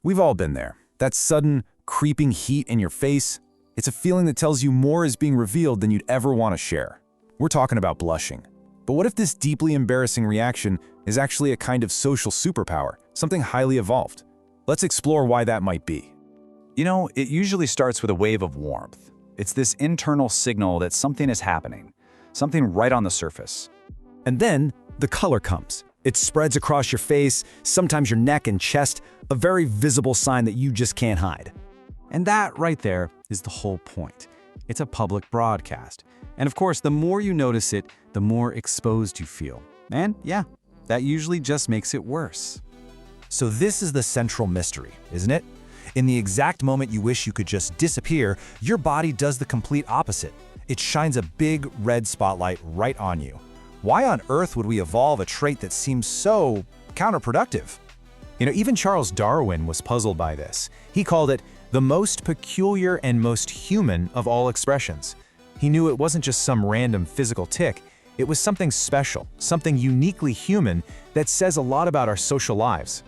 We've all been there. That sudden, creeping heat in your face, it's a feeling that tells you more is being revealed than you'd ever want to share. We're talking about blushing. But what if this deeply embarrassing reaction is actually a kind of social superpower, something highly evolved? Let's explore why that might be. You know, it usually starts with a wave of warmth. It's this internal signal that something is happening, something right on the surface. And then the color comes. It spreads across your face, sometimes your neck and chest, a very visible sign that you just can't hide. And that right there is the whole point. It's a public broadcast. And of course, the more you notice it, the more exposed you feel. And yeah, that usually just makes it worse. So this is the central mystery, isn't it? In the exact moment you wish you could just disappear, your body does the complete opposite. It shines a big red spotlight right on you. Why on earth would we evolve a trait that seems so counterproductive? You know, even Charles Darwin was puzzled by this. He called it the most peculiar and most human of all expressions. He knew it wasn't just some random physical tic, it was something special, something uniquely human that says a lot about our social lives.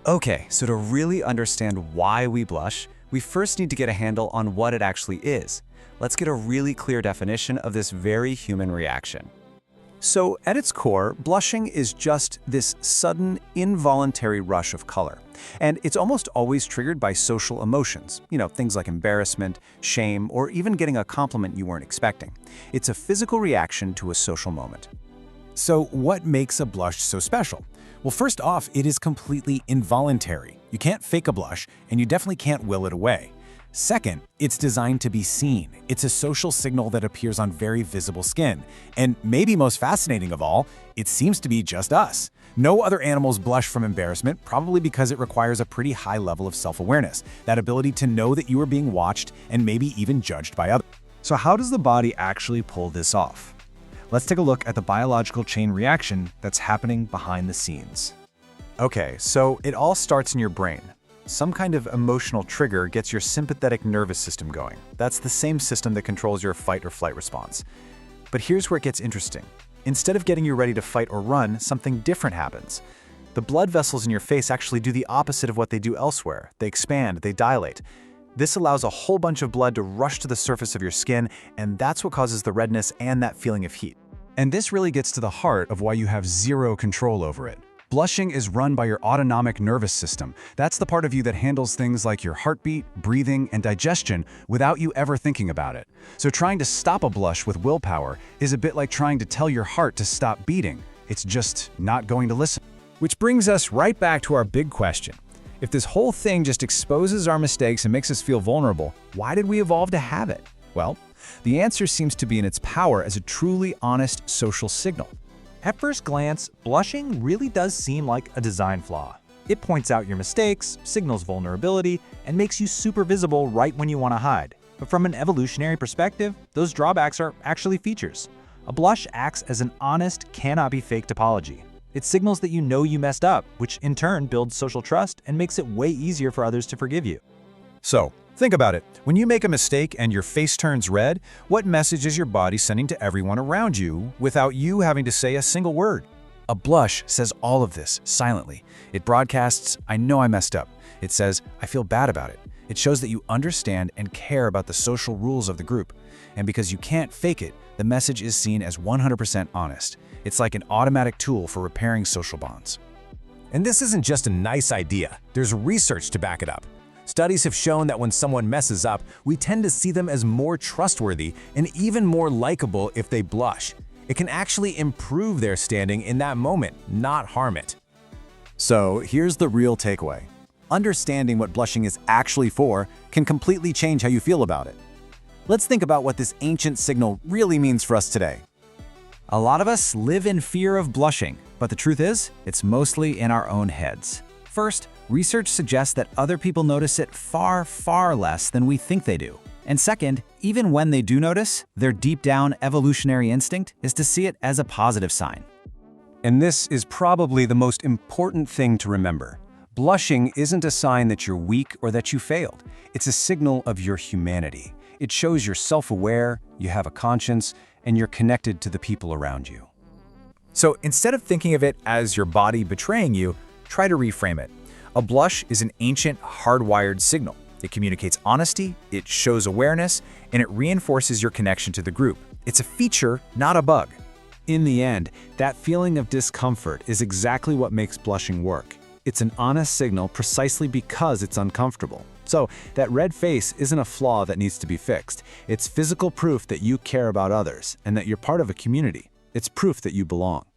Okay, so to really understand why we blush, we first need to get a handle on what it actually is. Let's get a really clear definition of this very human reaction. So, at its core, blushing is just this sudden, involuntary rush of color. And it's almost always triggered by social emotions, things like embarrassment, shame, or even getting a compliment you weren't expecting. It's a physical reaction to a social moment. So, what makes a blush so special? Well, first off, it is completely involuntary. You can't fake a blush, and you definitely can't will it away. Second, it's designed to be seen. It's a social signal that appears on very visible skin. And maybe most fascinating of all, it seems to be just us. No other animals blush from embarrassment, probably because it requires a pretty high level of self-awareness, that ability to know that you are being watched and maybe even judged by others. So how does the body actually pull this off? Let's take a look at the biological chain reaction that's happening behind the scenes. Okay, so it all starts in your brain. Some kind of emotional trigger gets your sympathetic nervous system going. That's the same system that controls your fight or flight response. But here's where it gets interesting. Instead of getting you ready to fight or run, something different happens. The blood vessels in your face actually do the opposite of what they do elsewhere. They expand, they dilate. This allows a whole bunch of blood to rush to the surface of your skin, and that's what causes the redness and that feeling of heat. And this really gets to the heart of why you have zero control over it. Blushing is run by your autonomic nervous system. That's the part of you that handles things like your heartbeat, breathing, and digestion without you ever thinking about it. So trying to stop a blush with willpower is a bit like trying to tell your heart to stop beating. It's just not going to listen. Which brings us right back to our big question. If this whole thing just exposes our mistakes and makes us feel vulnerable, why did we evolve to have it? Well, the answer seems to be in its power as a truly honest social signal. At first glance, blushing really does seem like a design flaw. It points out your mistakes, signals vulnerability, and makes you super visible right when you want to hide. But from an evolutionary perspective, those drawbacks are actually features. A blush acts as an honest, cannot-be-faked apology. It signals that you know you messed up, which in turn builds social trust and makes it way easier for others to forgive you. So, think about it. When you make a mistake and your face turns red, what message is your body sending to everyone around you without you having to say a single word? A blush says all of this silently. It broadcasts, I know I messed up. It says, I feel bad about it. It shows that you understand and care about the social rules of the group. And because you can't fake it, the message is seen as 100% honest. It's like an automatic tool for repairing social bonds. And this isn't just a nice idea. There's research to back it up. Studies have shown that when someone messes up, we tend to see them as more trustworthy and even more likable if they blush. It can actually improve their standing in that moment, not harm it. So here's the real takeaway. Understanding what blushing is actually for can completely change how you feel about it. Let's think about what this ancient signal really means for us today. A lot of us live in fear of blushing, but the truth is, it's mostly in our own heads. First, research suggests that other people notice it far, far less than we think they do. And second, even when they do notice, their deep down evolutionary instinct is to see it as a positive sign. And this is probably the most important thing to remember. Blushing isn't a sign that you're weak or that you failed. It's a signal of your humanity. It shows you're self-aware, you have a conscience, and you're connected to the people around you. So instead of thinking of it as your body betraying you, try to reframe it. A blush is an ancient, hardwired signal. It communicates honesty, it shows awareness, and it reinforces your connection to the group. It's a feature, not a bug. In the end, that feeling of discomfort is exactly what makes blushing work. It's an honest signal precisely because it's uncomfortable. So, that red face isn't a flaw that needs to be fixed. It's physical proof that you care about others and that you're part of a community. It's proof that you belong.